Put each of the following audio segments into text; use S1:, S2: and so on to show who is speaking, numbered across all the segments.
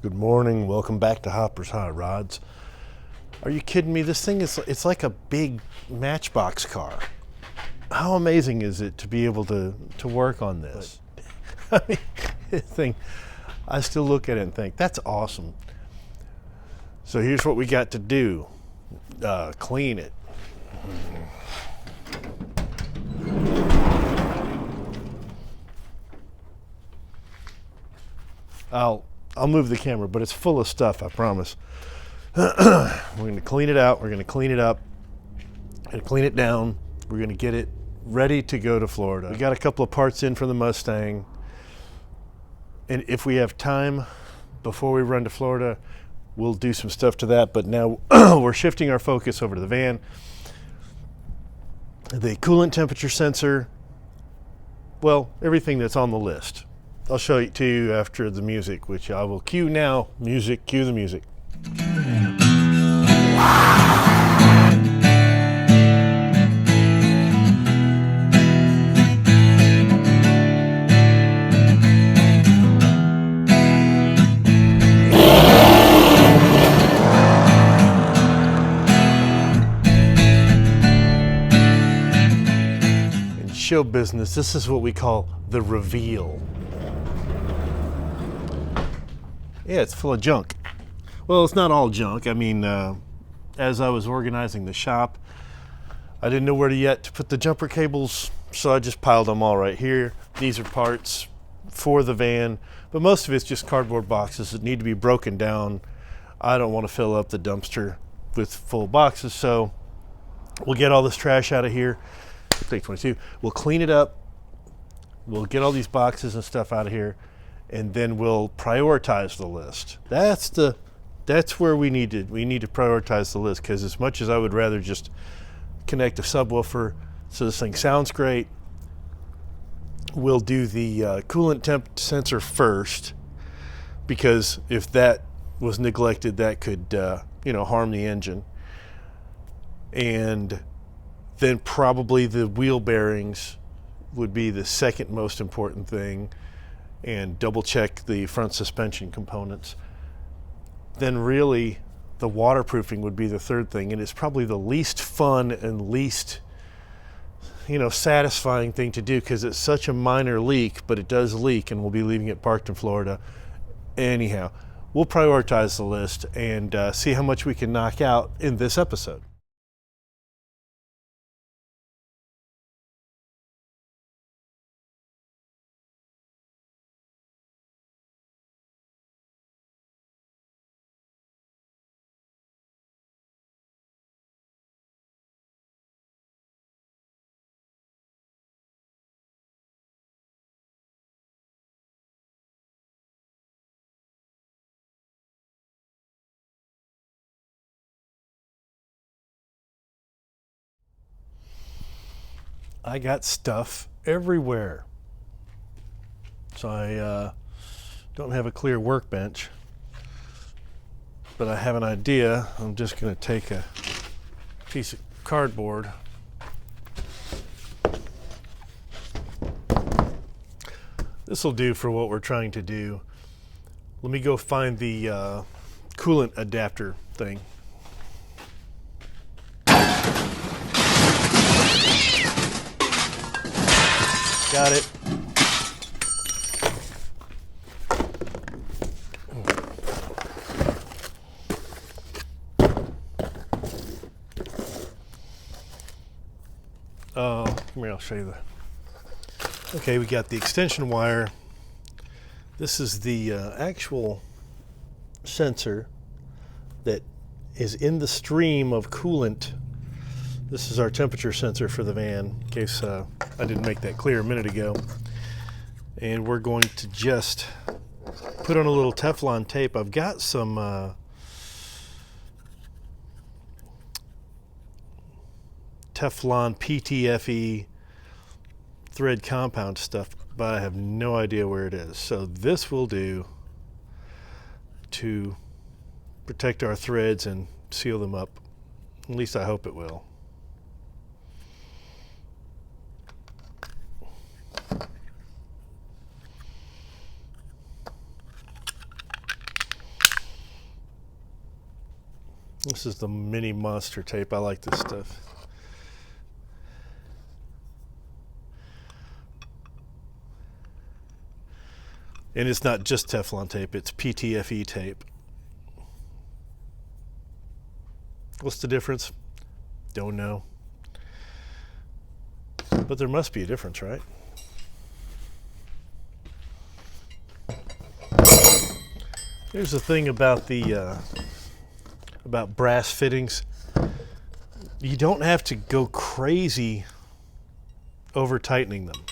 S1: Good morning. Welcome back to Hopper's Hot Rods. Are you kidding me? This thing it's like a big Matchbox car. How amazing is it to be able to work on this? I mean, this thing, I still look at it and think, that's awesome. So here's what we got to do. Clean it. I'll move the camera, but it's full of stuff, I promise. We're going to clean it out. We're going to clean it up. We're going to clean it down. We're going to get it ready to go to Florida. We got a couple of parts in from the Mustang. And if we have time before we run to Florida, we'll do some stuff to that. But now we're shifting our focus over to the van. The coolant temperature sensor, well, everything that's on the list. I'll show it to you after the music, which I will cue now. Music, cue the music. In show business, this is what we call the reveal. Yeah, it's full of junk. Well, it's not all junk. I mean, as I was organizing the shop, I didn't know where to put the jumper cables, so I just piled them all right here. These are parts for the van, but most of it's just cardboard boxes that need to be broken down. I don't want to fill up the dumpster with full boxes, so we'll get all this trash out of here. Take 22. We'll clean it up. We'll get all these boxes and stuff out of here, and then we'll prioritize the list. That's where we need to prioritize the list, because as much as I would rather just connect a subwoofer so this thing sounds great, we'll do the coolant temp sensor first, because if that was neglected, that could harm the engine. And then probably the wheel bearings would be the second most important thing, and double check the front suspension components. Then really the waterproofing would be the third thing, and it's probably the least fun and least satisfying thing to do, because it's such a minor leak, but it does leak, and we'll be leaving it parked in Florida. Anyhow, we'll prioritize the list and see how much we can knock out in this episode. I got stuff everywhere. So I don't have a clear workbench, but I have an idea. I'm just going to take a piece of cardboard. This will do for what we're trying to do. Let me go find the coolant adapter thing. Got it. Come here, I'll show you okay, we got the extension wire. This is the actual sensor that is in the stream of coolant. This is our temperature sensor for the van, in case I didn't make that clear a minute ago. And we're going to just put on a little Teflon tape. I've got some Teflon PTFE thread compound stuff, but I have no idea where it is. So this will do to protect our threads and seal them up. At least I hope it will. This is the mini monster tape. I like this stuff. And it's not just Teflon tape, it's PTFE tape. What's the difference? Don't know. But there must be a difference, right? Here's the thing about about brass fittings. You don't have to go crazy over tightening them.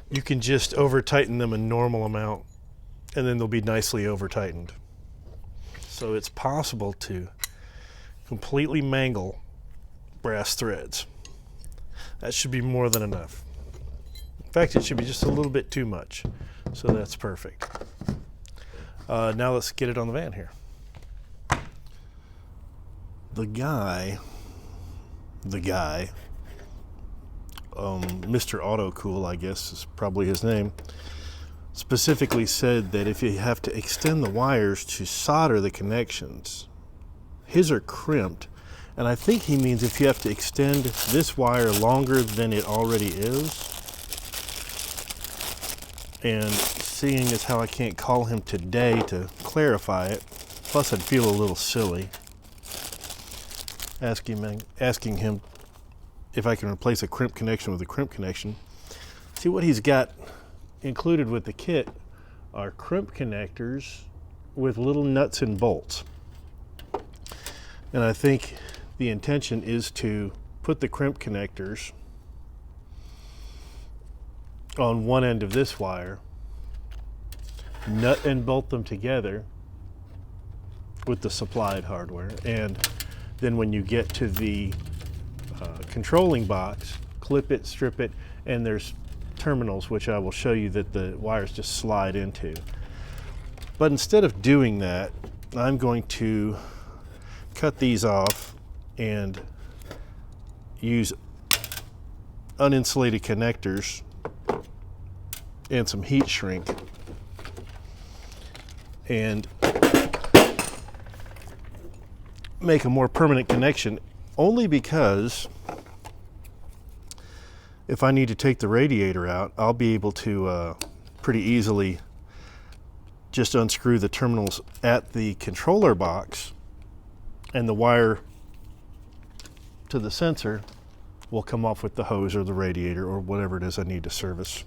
S1: You can just over tighten them a normal amount and then they'll be nicely over tightened. So it's possible to completely mangle brass threads. That should be more than enough. In fact, it should be just a little bit too much. So that's perfect. Now let's get it on the van here. The guy, Mr. Autocool, I guess is probably his name, specifically said that if you have to extend the wires to solder the connections, his are crimped. And I think he means if you have to extend this wire longer than it already is. And seeing as how I can't call him today to clarify it, plus I'd feel a little silly asking him if I can replace a crimp connection with a crimp connection. See, what he's got included with the kit are crimp connectors with little nuts and bolts. And I think the intention is to put the crimp connectors on one end of this wire, nut and bolt them together with the supplied hardware, and then when you get to the controlling box, clip it, strip it, and there's terminals which I will show you that the wires just slide into. But instead of doing that, I'm going to cut these off and use uninsulated connectors and some heat shrink and make a more permanent connection, only because if I need to take the radiator out, I'll be able to pretty easily just unscrew the terminals at the controller box, and the wire to the sensor will come off with the hose or the radiator or whatever it is I need to service.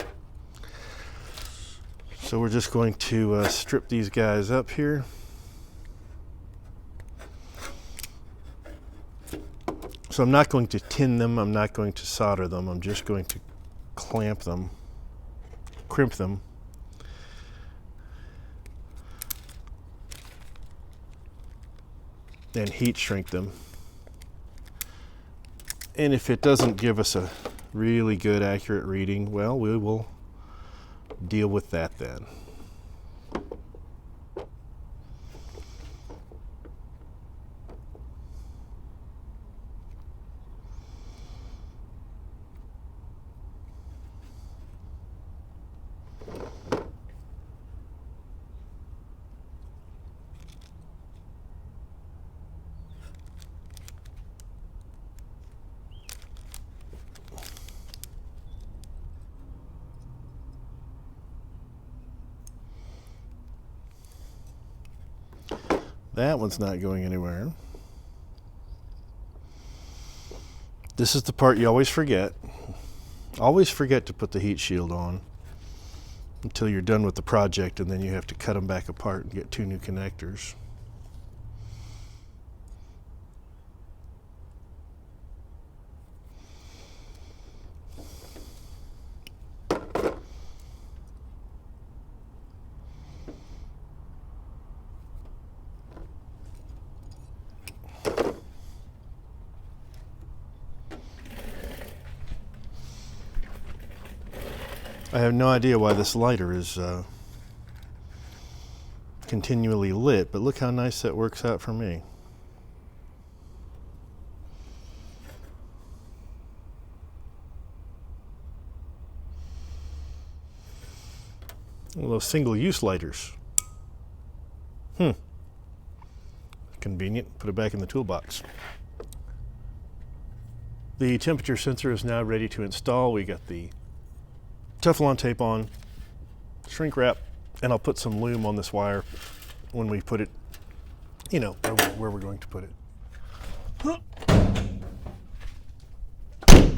S1: So we're just going to strip these guys up here. So I'm not going to tin them, I'm not going to solder them, I'm just going to clamp them, crimp them. And heat shrink them. And if it doesn't give us a really good accurate reading, well, we will deal with that then. That one's not going anywhere. This is the part you always forget. Always forget to put the heat shield on until you're done with the project, and then you have to cut them back apart and get two new connectors. I have no idea why this lighter is continually lit, but look how nice that works out for me. Well, those single-use lighters. Convenient, put it back in the toolbox. The temperature sensor is now ready to install. We got the Teflon tape on, shrink wrap, and I'll put some loom on this wire when we put it, you know, where we're going to put it.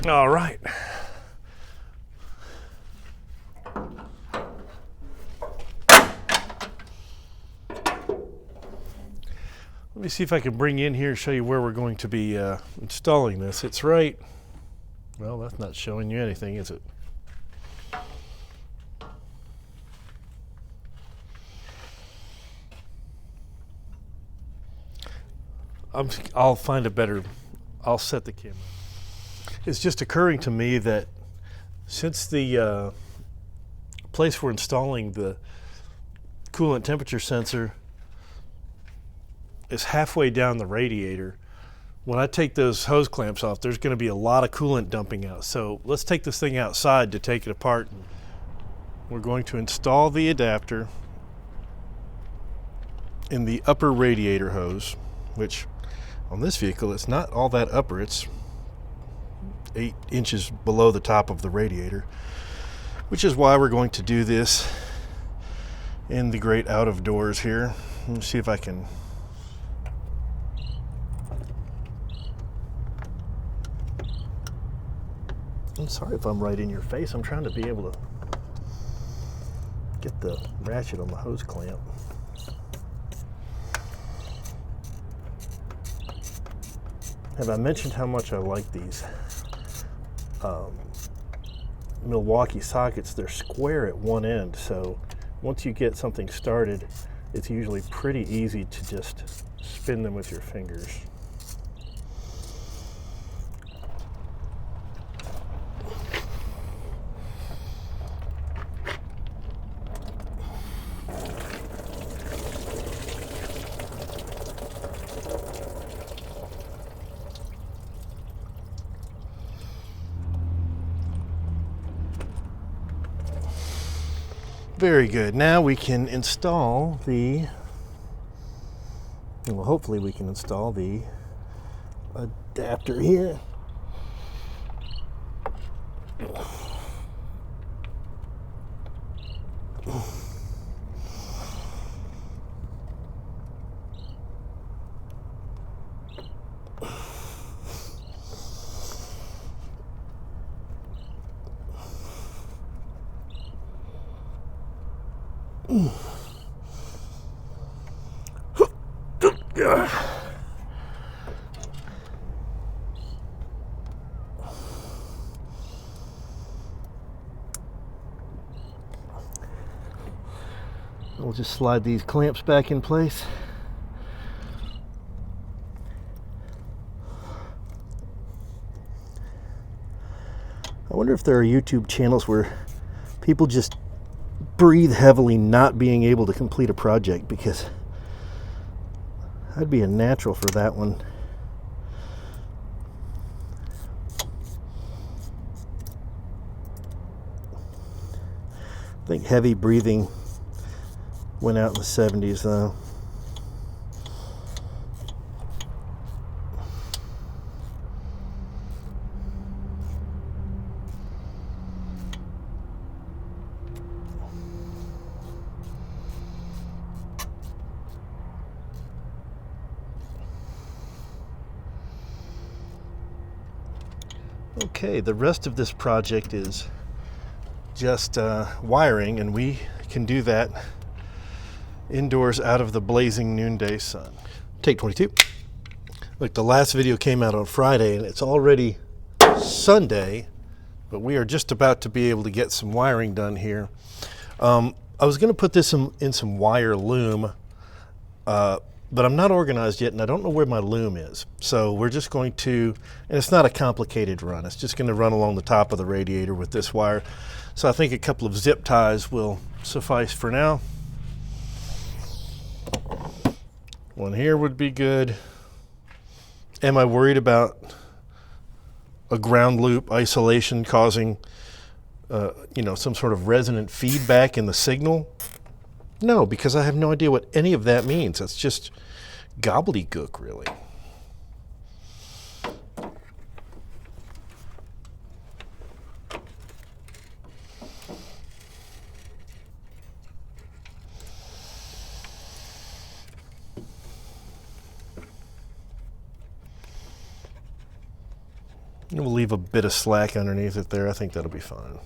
S1: All right. Let me see if I can bring you in here and show you where we're going to be installing this. It's right, well, that's not showing you anything, is it? I'll find a better, I'll set the camera. It's just occurring to me that since the place we're installing the coolant temperature sensor is halfway down the radiator, when I take those hose clamps off, there's going to be a lot of coolant dumping out. So let's take this thing outside to take it apart. We're going to install the adapter in the upper radiator hose, which on this vehicle, it's not all that upper. It's 8 inches below the top of the radiator, which is why we're going to do this in the great out of doors here. Let me see if I can. I'm sorry if I'm right in your face. I'm trying to be able to get the ratchet on the hose clamp. Have I mentioned how much I like these Milwaukee sockets? They're square at one end, so once you get something started, it's usually pretty easy to just spin them with your fingers. Very good. Now we can install the, well, hopefully we can install the adapter here. We'll just slide these clamps back in place. I wonder if there are YouTube channels where people just breathe heavily not being able to complete a project, because I'd be a natural for that one. I think heavy breathing went out in the 70s though. Okay, the rest of this project is just wiring, and we can do that indoors out of the blazing noonday sun. Take 22. Look, the last video came out on Friday and it's already Sunday, but we are just about to be able to get some wiring done here. I was going to put this in some wire loom, but I'm not organized yet and I don't know where my loom is. So we're just going to, and it's not a complicated run, it's just going to run along the top of the radiator with this wire. So I think a couple of zip ties will suffice for now. One here would be good. Am I worried about a ground loop isolation causing some sort of resonant feedback in the signal? No, because I have no idea what any of that means. It's just gobbledygook, really. We'll leave a bit of slack underneath it there. I think that'll be fine.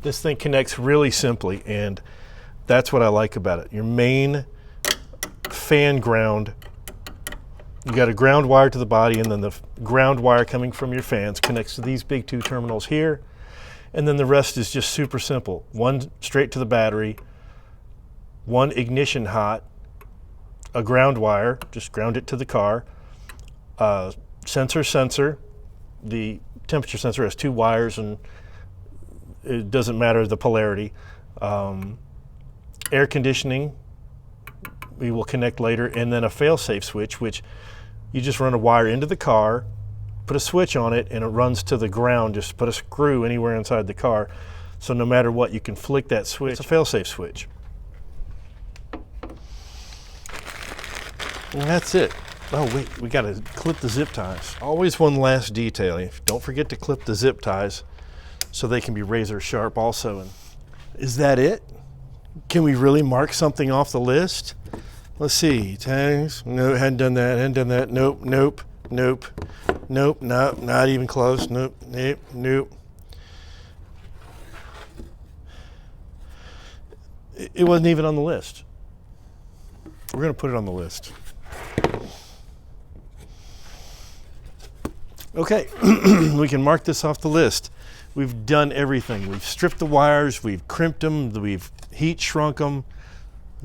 S1: This thing connects really simply, and that's what I like about it. Your main fan ground, you got a ground wire to the body, and then the ground wire coming from your fans connects to these big two terminals here, and then the rest is just super simple. One straight to the battery, one ignition hot, a ground wire, just ground it to the car, sensor, the temperature sensor has two wires, and it doesn't matter the polarity. Air conditioning, we will connect later, and then a fail-safe switch, which you just run a wire into the car, put a switch on it, and it runs to the ground. Just put a screw anywhere inside the car, so no matter what, you can flick that switch. It's a fail-safe switch. And that's it. Oh wait, we gotta clip the zip ties. Always one last detail. Don't forget to clip the zip ties so they can be razor sharp also. And is that it? Can we really mark something off the list? Let's see, tags, no, hadn't done that, nope, not even close, nope. It wasn't even on the list. We're gonna put it on the list. Okay, we can mark this off the list. We've done everything. We've stripped the wires, we've crimped them, we've heat shrunk them,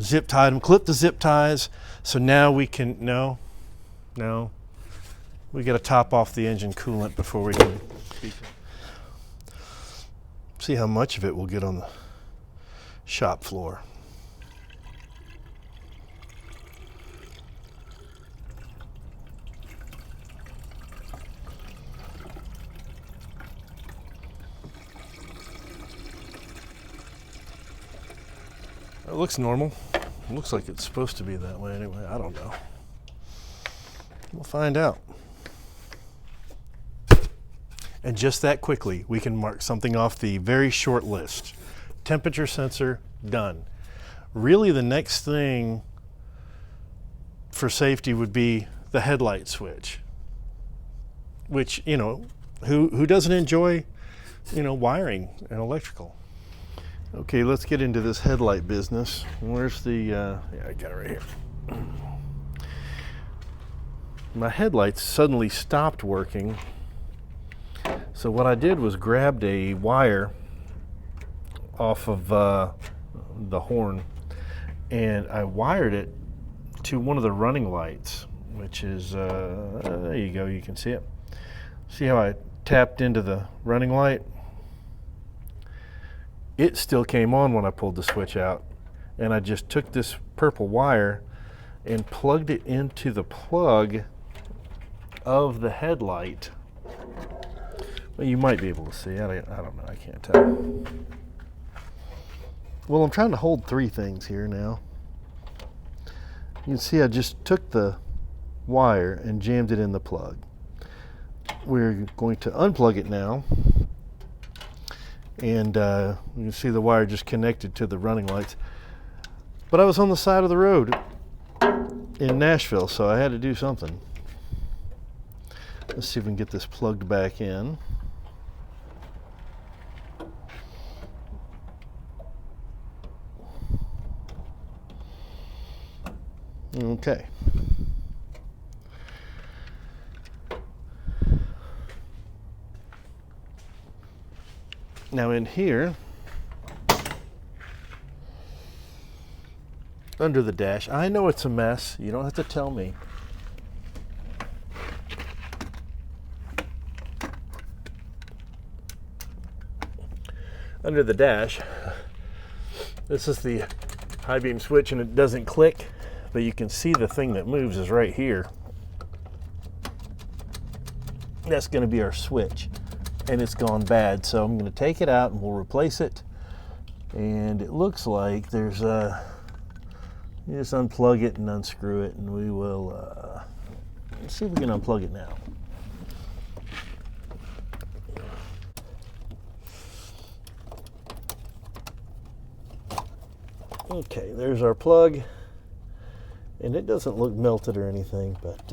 S1: zip tied them, clipped the zip ties. So now we can, no, we got to top off the engine coolant before we can see how much of it we'll get on the shop floor. It looks normal. It looks like it's supposed to be that way anyway. I don't know. We'll find out. And just that quickly, we can mark something off the very short list. Temperature sensor, done. Really, the next thing for safety would be the headlight switch, which, you know, who doesn't enjoy, you know, wiring and electrical? Okay, let's get into this headlight business. Where's the, yeah, I got it right here. My headlights suddenly stopped working. So what I did was grabbed a wire off of the horn, and I wired it to one of the running lights, which is, there you go, you can see it. See how I tapped into the running light? It still came on when I pulled the switch out, and I just took this purple wire and plugged it into the plug of the headlight. Well, you might be able to see. I don't know. I can't tell. Well, I'm trying to hold three things here now. You can see I just took the wire and jammed it in the plug. We're going to unplug it now. And you can see the wire just connected to the running lights. But I was on the side of the road in Nashville, so I had to do something. Let's see if we can get this plugged back in. Okay. Now in here, under the dash, I know it's a mess. You don't have to tell me. Under the dash, this is the high beam switch, and it doesn't click, but you can see the thing that moves is right here. That's going to be our switch, and it's gone bad, so I'm going to take it out and we'll replace it. And it looks like there's a, you just unplug it and unscrew it, and we will let's see if we can unplug it now. Okay, there's our plug, and it doesn't look melted or anything, but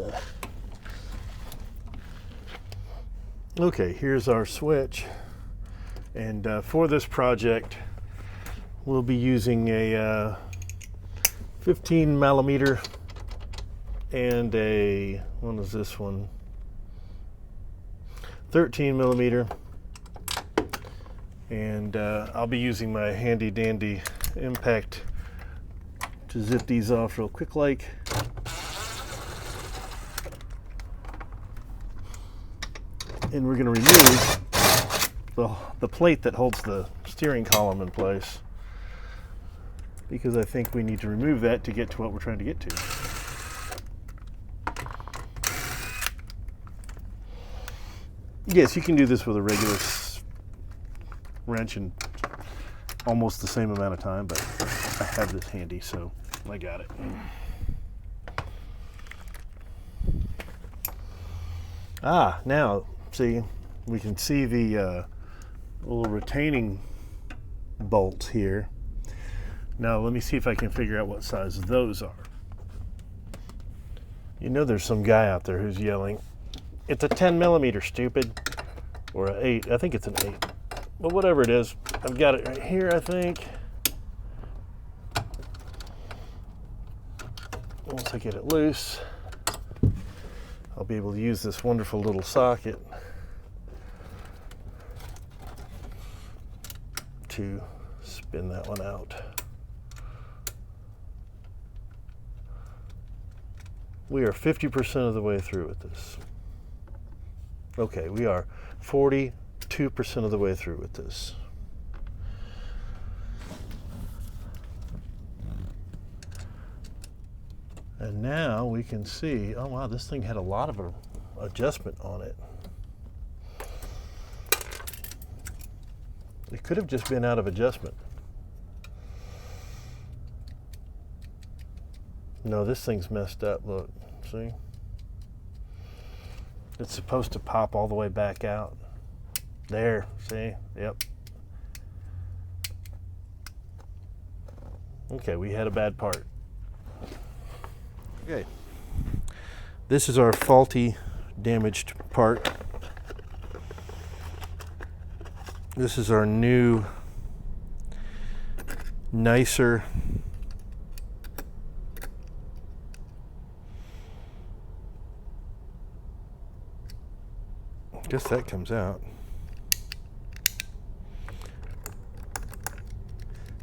S1: okay, here's our switch. And for this project, we'll be using a 15 millimeter and a, what is this one? 13 millimeter. And I'll be using my handy dandy impact to zip these off real quick like. And we're going to remove the plate that holds the steering column in place, because I think we need to remove that to get to what we're trying to get to. Yes, you can do this with a regular wrench in almost the same amount of time, but I have this handy, so I got it. Now, see, we can see the little retaining bolts here. Now, let me see if I can figure out what size those are. You know there's some guy out there who's yelling, "It's a 10 millimeter, stupid." Or an 8, I think it's an 8. But whatever it is, I've got it right here, I think. Once I get it loose, I'll be able to use this wonderful little socket to spin that one out. We are 50% of the way through with this. Okay, we are 42% of the way through with this. And now we can see, oh wow, this thing had a lot of adjustment on it. It could have just been out of adjustment. No, this thing's messed up, look, see? It's supposed to pop all the way back out. There, see? Yep. Okay, we had a bad part. Okay. This is our faulty, damaged part. This is our new, nicer I guess that comes out.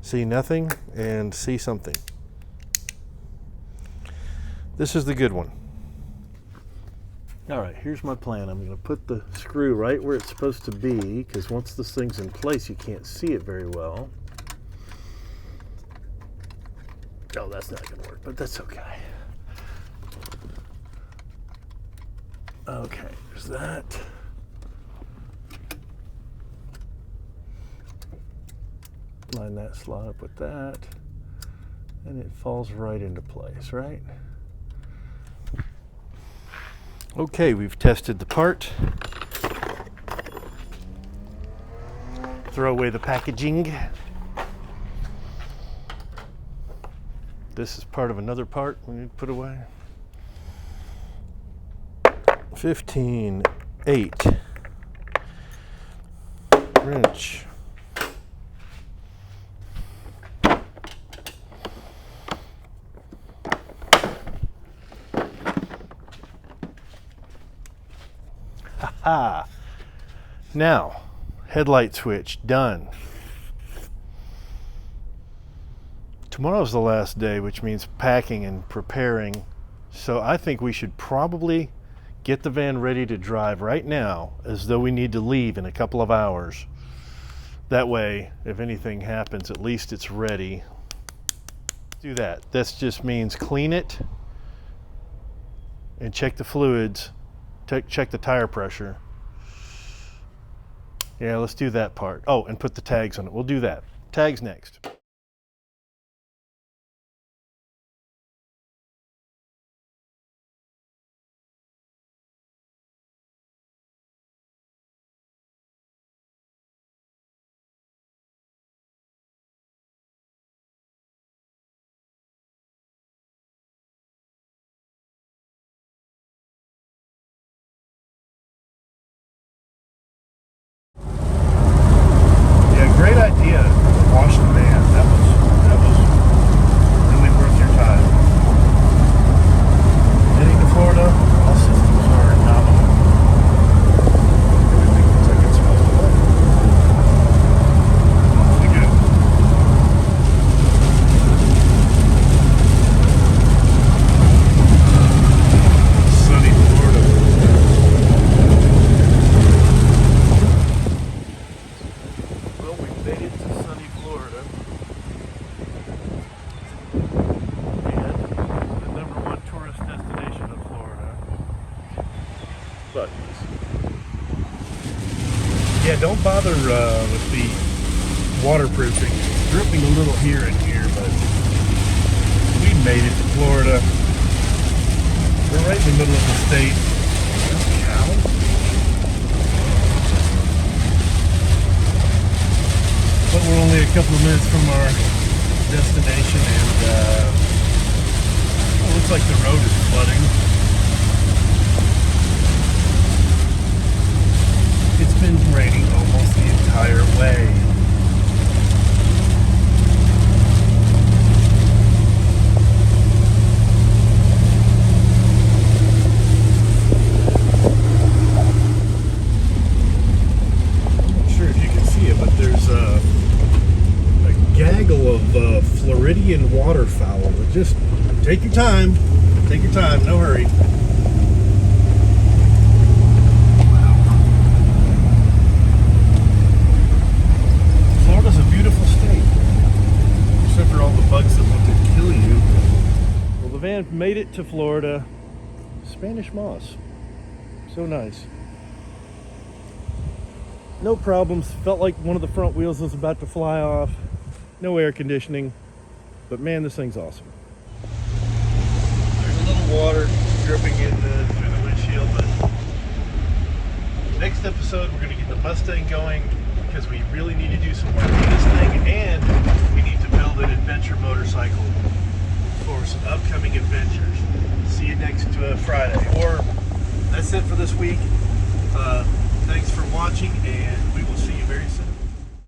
S1: See nothing and see something. This is the good one. All right, here's my plan. I'm going to put the screw right where it's supposed to be, because once this thing's in place, you can't see it very well. Oh, that's not going to work, but that's okay. Okay, there's that. Line that slot up with that, and it falls right into place, right? Okay, we've tested the part. Throw away the packaging. This is part of another part we need to put away. 15/8 wrench. Ah, now, headlight switch, done. Tomorrow's the last day, which means packing and preparing. So I think we should probably get the van ready to drive right now, as though we need to leave in a couple of hours. That way, if anything happens, at least it's ready. Do that. This just means clean it and check the fluids, check the tire pressure. Yeah, let's do that part. Oh, and put the tags on it. We'll do that. Tags next. Great idea to wash the van. That was really worth your time. Heading to Florida, all systems are nominal. Everything looks like it's supposed to work. Hopefully good. Sunny Florida. Well, we made it to sunny Florida, and the #1 tourist destination of Florida. But yeah, don't bother with the waterproofing. It's dripping a little here and here, but we made it to Florida. We're right in the middle of the state. There's a cow. But we're only a couple of minutes from our destination, and it looks like the road is flooding. It's been raining almost the entire way. I'm not sure if you can see it, but there's a gaggle of Floridian waterfowl. Just take your time, no hurry. Florida's a beautiful state, except for all the bugs that want to kill you. Well, the van made it to Florida. Spanish moss, so nice. No problems. Felt like one of the front wheels was about to fly off. No air conditioning, but man, this thing's awesome. There's a little water dripping in through the windshield, but next episode we're going to get the Mustang going, because we really need to do some work on this thing, and we need to build an adventure motorcycle for some upcoming adventures. See you next Friday, or that's it for this week. Thanks for watching, and we will see you very soon.